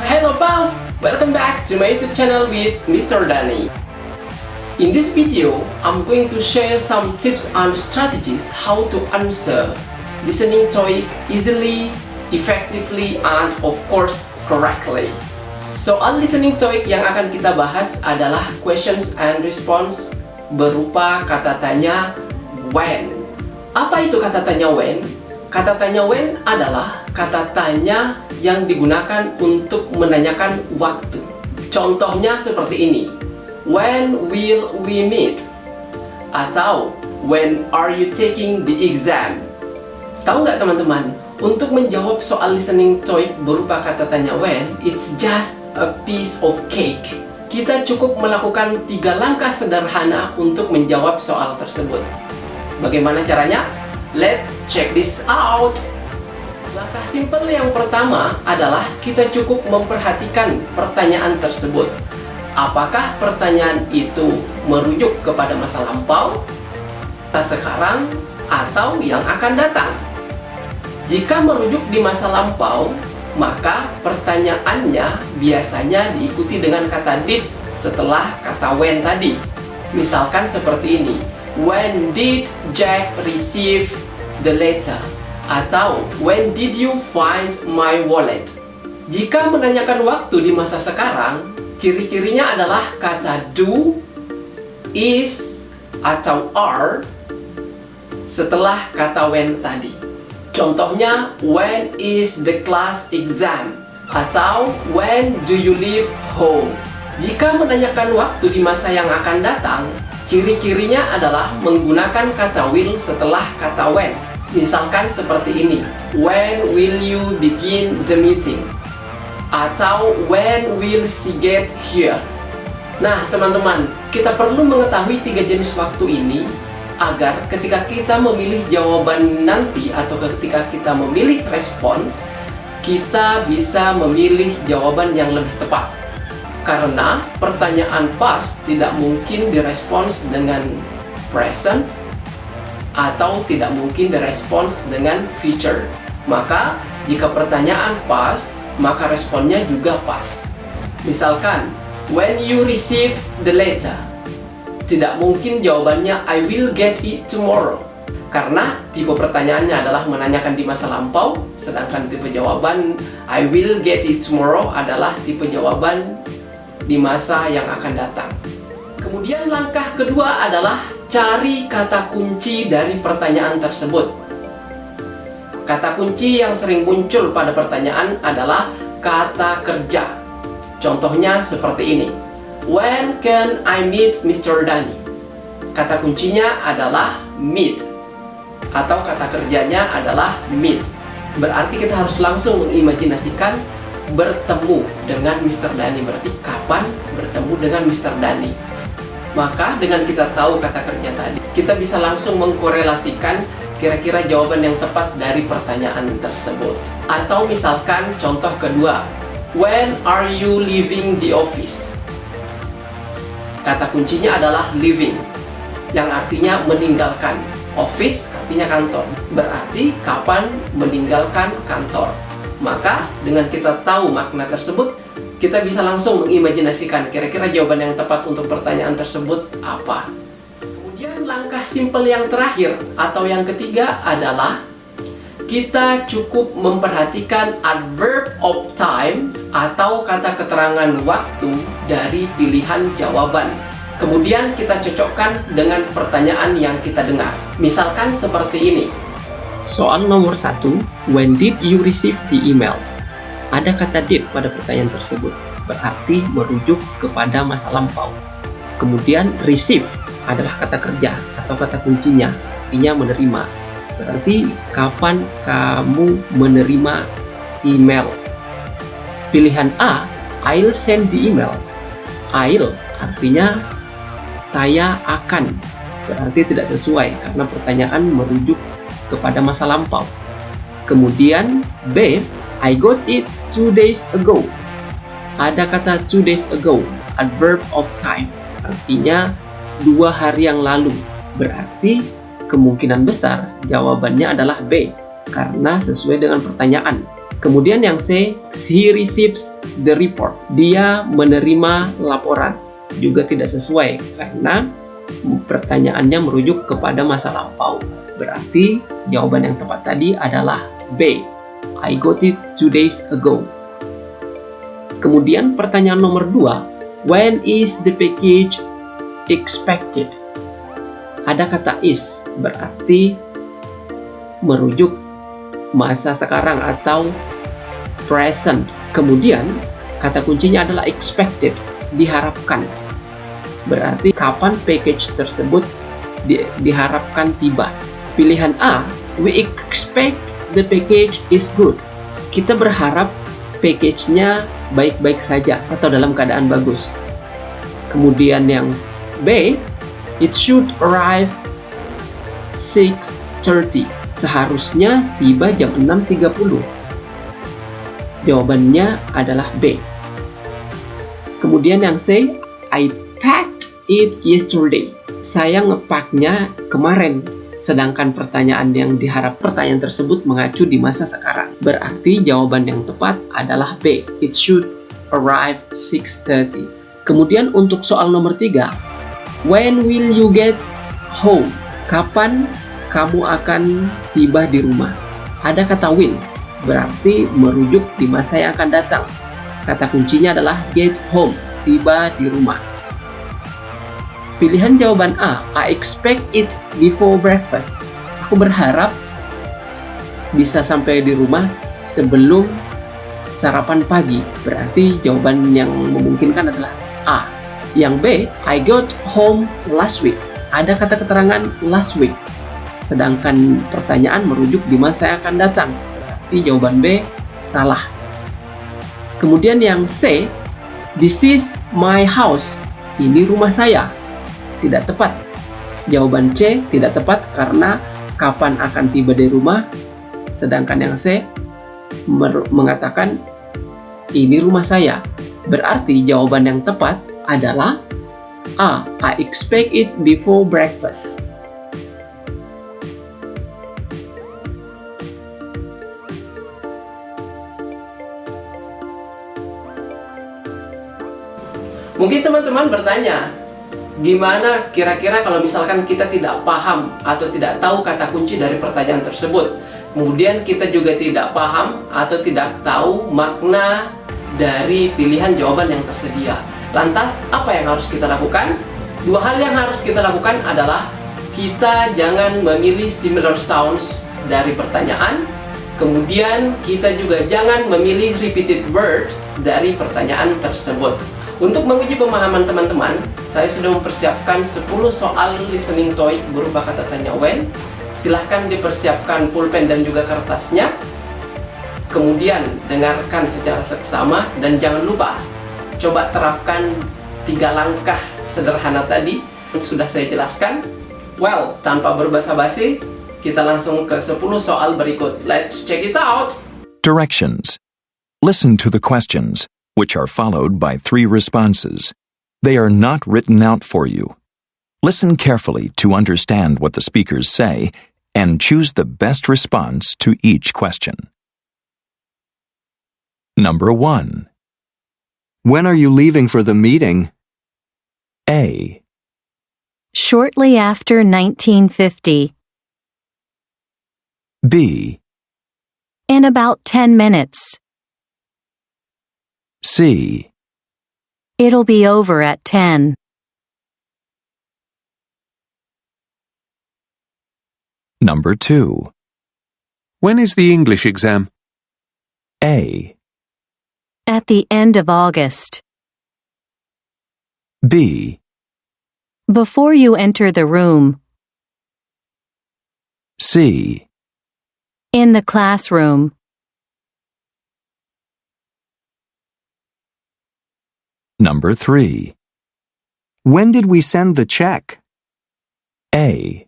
Hello pals! Welcome back to my YouTube channel with Mr. Danny. In this video, I'm going to share some tips and strategies how to answer listening TOEIC easily, effectively, and of course correctly. Soal listening TOEIC yang akan kita bahas adalah questions and response berupa kata tanya when. Apa itu kata tanya when? Kata tanya when adalah kata tanya yang digunakan untuk menanyakan waktu. Contohnya seperti ini. When will we meet? Atau when are you taking the exam? Tahu nggak teman-teman? Untuk menjawab soal listening TOEIC berupa kata tanya when, it's just a piece of cake. Kita cukup melakukan 3 langkah sederhana untuk menjawab soal tersebut. Bagaimana caranya? Let's check this out. Langkah simpel yang pertama adalah kita cukup memperhatikan pertanyaan tersebut. Apakah pertanyaan itu merujuk kepada masa lampau, masa sekarang, atau yang akan datang? Jika merujuk di masa lampau, maka pertanyaannya biasanya diikuti dengan kata did setelah kata when tadi. Misalkan seperti ini. When did Jack receive the letter? Atau when did you find my wallet? Jika menanyakan waktu di masa sekarang, ciri-cirinya adalah kata do, is, atau are setelah kata when tadi. Contohnya, when is the class exam? Atau when do you leave home? Jika menanyakan waktu di masa yang akan datang, ciri-cirinya adalah menggunakan kata will setelah kata when. Misalkan seperti ini. When will you begin the meeting? Atau when will she get here? Nah teman-teman, kita perlu mengetahui 3 jenis waktu ini agar ketika kita memilih jawaban nanti atau ketika kita memilih respons, kita bisa memilih jawaban yang lebih tepat. Karena pertanyaan past tidak mungkin direspons dengan present atau tidak mungkin direspons dengan future. Maka jika pertanyaan past, maka responnya juga past. Misalkan, when you receive the letter, tidak mungkin jawabannya I will get it tomorrow. Karena tipe pertanyaannya adalah menanyakan di masa lampau, sedangkan tipe jawaban I will get it tomorrow adalah tipe jawaban di masa yang akan datang. Kemudian langkah kedua adalah cari kata kunci dari pertanyaan tersebut. Kata kunci yang sering muncul pada pertanyaan adalah kata kerja. Contohnya seperti ini. When can I meet Mr. Danny? Kata kuncinya adalah meet. Atau kata kerjanya adalah meet. Berarti kita harus langsung mengimajinasikan bertemu dengan Mr. Danny. Berarti kapan bertemu dengan Mr. Danny? Maka dengan kita tahu kata kerja tadi, kita bisa langsung mengkorelasikan kira-kira jawaban yang tepat dari pertanyaan tersebut. Atau misalkan contoh kedua, when are you leaving the office? Kata kuncinya adalah leaving, yang artinya meninggalkan. Office artinya kantor, berarti kapan meninggalkan kantor. Maka dengan kita tahu makna tersebut, kita bisa langsung mengimajinasikan kira-kira jawaban yang tepat untuk pertanyaan tersebut apa. Kemudian langkah simpel yang terakhir atau yang ketiga adalah kita cukup memperhatikan adverb of time atau kata keterangan waktu dari pilihan jawaban. Kemudian kita cocokkan dengan pertanyaan yang kita dengar. Misalkan seperti ini. Soal nomor 1, when did you receive the email? Ada kata did pada pertanyaan tersebut, berarti merujuk kepada masa lampau. Kemudian receive adalah kata kerja atau kata kuncinya, artinya menerima. Berarti kapan kamu menerima email? Pilihan A, I'll send the email. I'll artinya saya akan, berarti tidak sesuai karena pertanyaan merujuk kepada masa lampau. Kemudian B, I got it 2 days ago. Ada kata 2 days ago, adverb of time, artinya 2 hari yang lalu. Berarti kemungkinan besar jawabannya adalah B, karena sesuai dengan pertanyaan. Kemudian yang C, he receives the report. Dia menerima laporan. Juga tidak sesuai karena pertanyaannya merujuk kepada masa lampau. Berarti jawaban yang tepat tadi adalah B. I got it 2 days ago. Kemudian pertanyaan nomor 2, when is the package expected? Ada kata is, berarti merujuk masa sekarang atau present. Kemudian kata kuncinya adalah expected, diharapkan. Berarti kapan package tersebut diharapkan tiba. Pilihan A, we expect the package is good. Kita berharap package-nya baik-baik saja atau dalam keadaan bagus. Kemudian yang B, it should arrive 6:30. Seharusnya tiba jam 6.30. Jawabannya adalah B. Kemudian yang C, I packed it yesterday. Saya ngepaknya kemarin. Sedangkan pertanyaan tersebut mengacu di masa sekarang. Berarti jawaban yang tepat adalah B. It should arrive 6:30. Kemudian untuk soal nomor 3, when will you get home? Kapan kamu akan tiba di rumah? Ada kata will, berarti merujuk di masa yang akan datang. Kata kuncinya adalah get home, tiba di rumah. Pilihan jawaban A, I expect it before breakfast. Aku berharap bisa sampai di rumah sebelum sarapan pagi. Berarti jawaban yang memungkinkan adalah A. Yang B, I got home last week. Ada kata keterangan last week. Sedangkan pertanyaan merujuk di masa yang akan datang. Berarti jawaban B salah. Kemudian yang C, this is my house. Ini rumah saya. Tidak tepat. Jawaban C tidak tepat karena kapan akan tiba di rumah. Sedangkan yang C mengatakan ini rumah saya. Berarti jawaban yang tepat adalah A. I expect it before breakfast. Mungkin teman-teman bertanya, gimana kira-kira kalau misalkan kita tidak paham atau tidak tahu kata kunci dari pertanyaan tersebut? Kemudian kita juga tidak paham atau tidak tahu makna dari pilihan jawaban yang tersedia. Lantas, apa yang harus kita lakukan? Dua hal yang harus kita lakukan adalah kita jangan memilih similar sounds dari pertanyaan. Kemudian, kita juga jangan memilih repeated word dari pertanyaan tersebut. Untuk menguji pemahaman teman-teman, saya sudah mempersiapkan 10 soal listening TOEIC berupa kata tanya when. Silahkan dipersiapkan pulpen dan juga kertasnya. Kemudian dengarkan secara seksama dan jangan lupa coba terapkan 3 langkah sederhana tadi yang sudah saya jelaskan. Well, tanpa berbasa-basi, kita langsung ke 10 soal berikut. Let's check it out. Directions. Listen to the questions, which are followed by 3 responses. They are not written out for you. Listen carefully to understand what the speakers say and choose the best response to each question. Number 1. When are you leaving for the meeting? A. Shortly after 1950. B. In about 10 minutes. C. It'll be over at 10. Number 2. When is the English exam? A. At the end of August. B. Before you enter the room. C. In the classroom. Number 3. When did we send the check? A.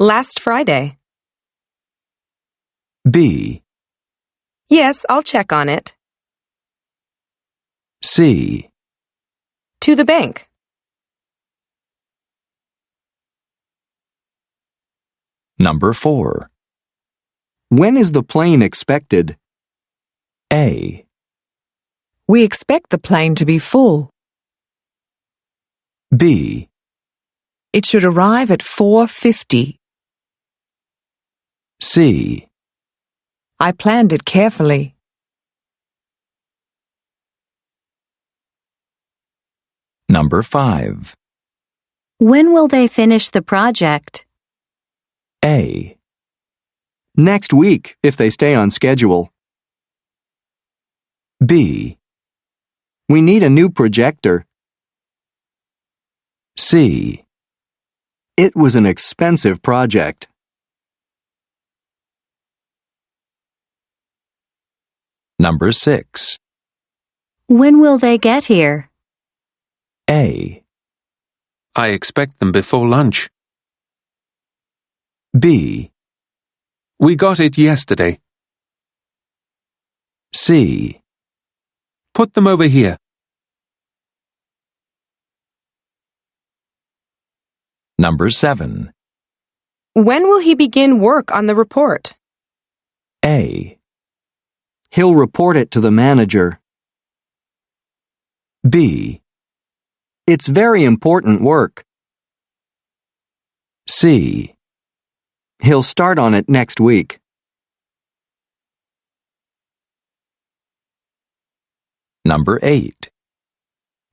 Last Friday. B. Yes, I'll check on it. C. To the bank. Number 4. When is the plane expected? A. We expect the plane to be full. B. It should arrive at 4:50. C. I planned it carefully. Number 5. When will they finish the project? A. Next week, if they stay on schedule. B. We need a new projector. C. It was an expensive project. Number 6. When will they get here? A. I expect them before lunch. B. We got it yesterday. C. Put them over here. Number 7. When will he begin work on the report? A. He'll report it to the manager. B. It's very important work. C. He'll start on it next week. Number 8.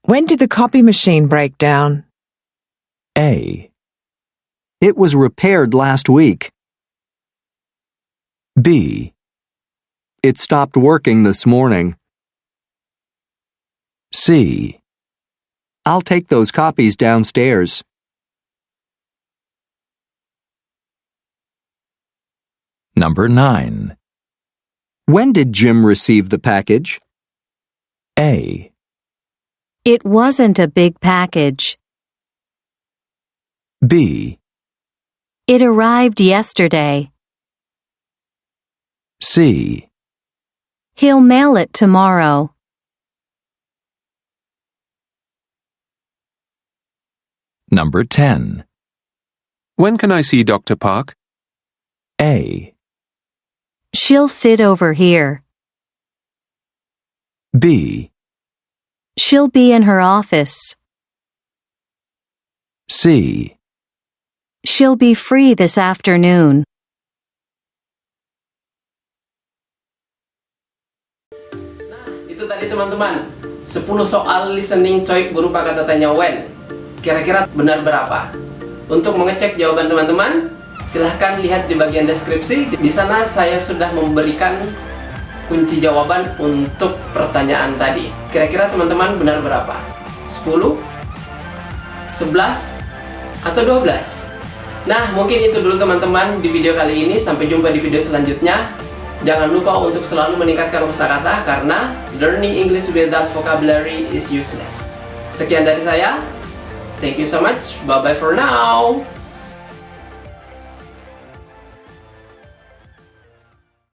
When did the copy machine break down? A. It was repaired last week. B. It stopped working this morning. C. I'll take those copies downstairs. Number 9. When did Jim receive the package? A. It wasn't a big package. B. It arrived yesterday. C. He'll mail it tomorrow. Number 10. When can I see Dr. Park? A. She'll sit over here. B. She'll be in her office. C. She'll be free this afternoon. Itu tadi teman-teman, 10 soal listening choice berupa kata tanya when. Kira-kira benar berapa? Untuk mengecek jawaban teman-teman, silahkan lihat di bagian deskripsi. Di sana saya sudah memberikan kunci jawaban untuk pertanyaan tadi. Kira-kira teman-teman benar berapa? 10? 11? Atau 12? Nah, mungkin itu dulu teman-teman di video kali ini. Sampai jumpa di video selanjutnya. Jangan lupa untuk selalu meningkatkan kosakata karena learning English without vocabulary is useless. Sekian dari saya. Thank you so much. Bye-bye for now.